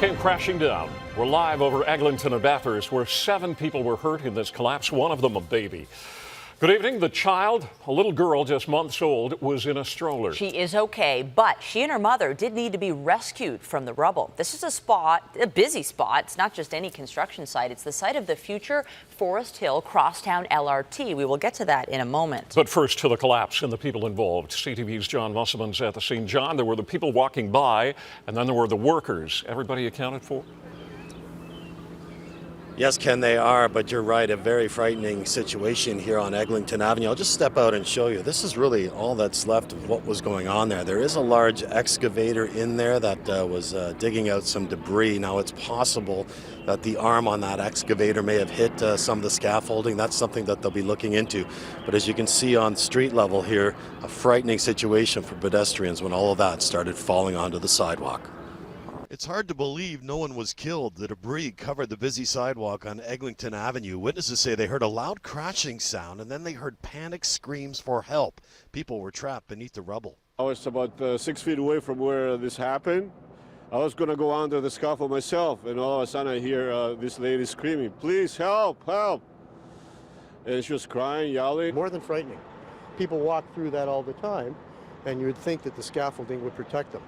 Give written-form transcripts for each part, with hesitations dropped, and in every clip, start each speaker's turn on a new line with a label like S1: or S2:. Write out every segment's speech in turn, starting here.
S1: came crashing down. We're live over Eglinton and Bathrust, where 7 people were hurt in this collapse, one of them a baby. Good evening. The child, a little girl just months old, was in a stroller.
S2: She is okay, but she and her mother did need to be rescued from the rubble. This is a busy spot. It's not just any construction site. It's the site of the future Forest Hill Crosstown LRT. We will get to that in a moment.
S1: But first to the collapse and the people involved. CTV's John Musselman's at the scene. John, there were the people walking by, and then there were the workers. Everybody accounted for?
S3: Yes, Ken, they are, but you're right, a very frightening situation here on Eglinton Avenue. I'll just step out and show you. This is really all that's left of what was going on there. There is a large excavator in there that was digging out some debris. Now, it's possible that the arm on that excavator may have hit some of the scaffolding. That's something that they'll be looking into. But as you can see on street level here, a frightening situation for pedestrians when all of that started falling onto the sidewalk. It's hard to believe no one was killed. The debris covered the busy sidewalk on Eglinton Avenue. Witnesses say they heard a loud crashing sound and then they heard panic screams for help. People were trapped beneath the rubble.
S4: I was about 6 feet away from where this happened. I was going to go under the scaffold myself, and all of a sudden I hear this lady screaming, "Please help, help!" And she was crying, yelling.
S5: More than frightening. People walk through that all the time, and you would think that the scaffolding would protect them.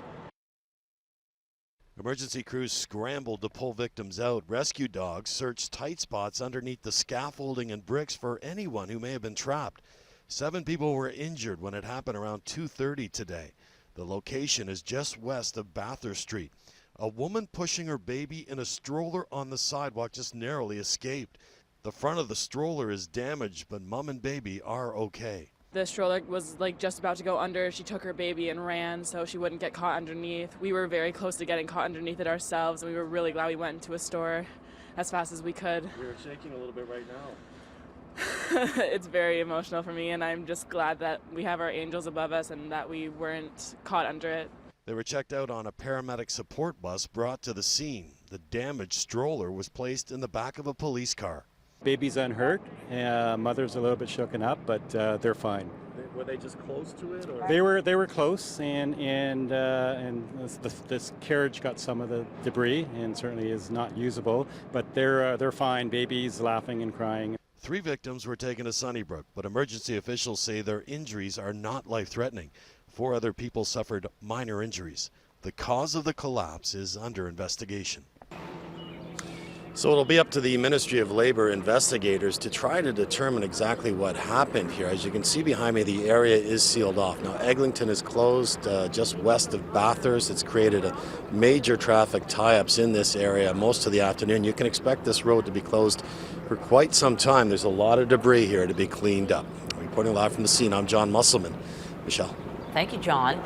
S3: Emergency crews scrambled to pull victims out. Rescue dogs searched tight spots underneath the scaffolding and bricks for anyone who may have been trapped. 7 people were injured when it happened around 2:30 today. The location is just west of Bathrust Street. A woman pushing her baby in a stroller on the sidewalk just narrowly escaped. The front of the stroller is damaged, but mom and baby are okay.
S6: The stroller was just about to go under. She took her baby and ran so she wouldn't get caught underneath. We were very close to getting caught underneath it ourselves, and we were really glad we went into a store as fast as we could.
S4: You're shaking a little bit right now.
S6: It's very emotional for me, and I'm just glad that we have our angels above us and that we weren't caught under it.
S3: They were checked out on a paramedic support bus brought to the scene. The damaged stroller was placed in the back of a police car.
S7: Baby's unhurt. Mother's a little bit shaken up, but they're fine.
S4: Were they just close to it? Or?
S7: They were close, and this carriage got some of the debris and certainly is not usable. But they're fine. Baby's laughing and crying.
S3: 3 victims were taken to Sunnybrook, but emergency officials say their injuries are not life-threatening. 4 other people suffered minor injuries. The cause of the collapse is under investigation. So it'll be up to the Ministry of Labour investigators to try to determine exactly what happened here. As you can see behind me, the area is sealed off. Now, Eglinton is closed just west of Bathurst. It's created a major traffic tie-ups in this area most of the afternoon. You can expect this road to be closed for quite some time. There's a lot of debris here to be cleaned up. Reporting live from the scene, I'm John Musselman. Michelle.
S2: Thank you, John.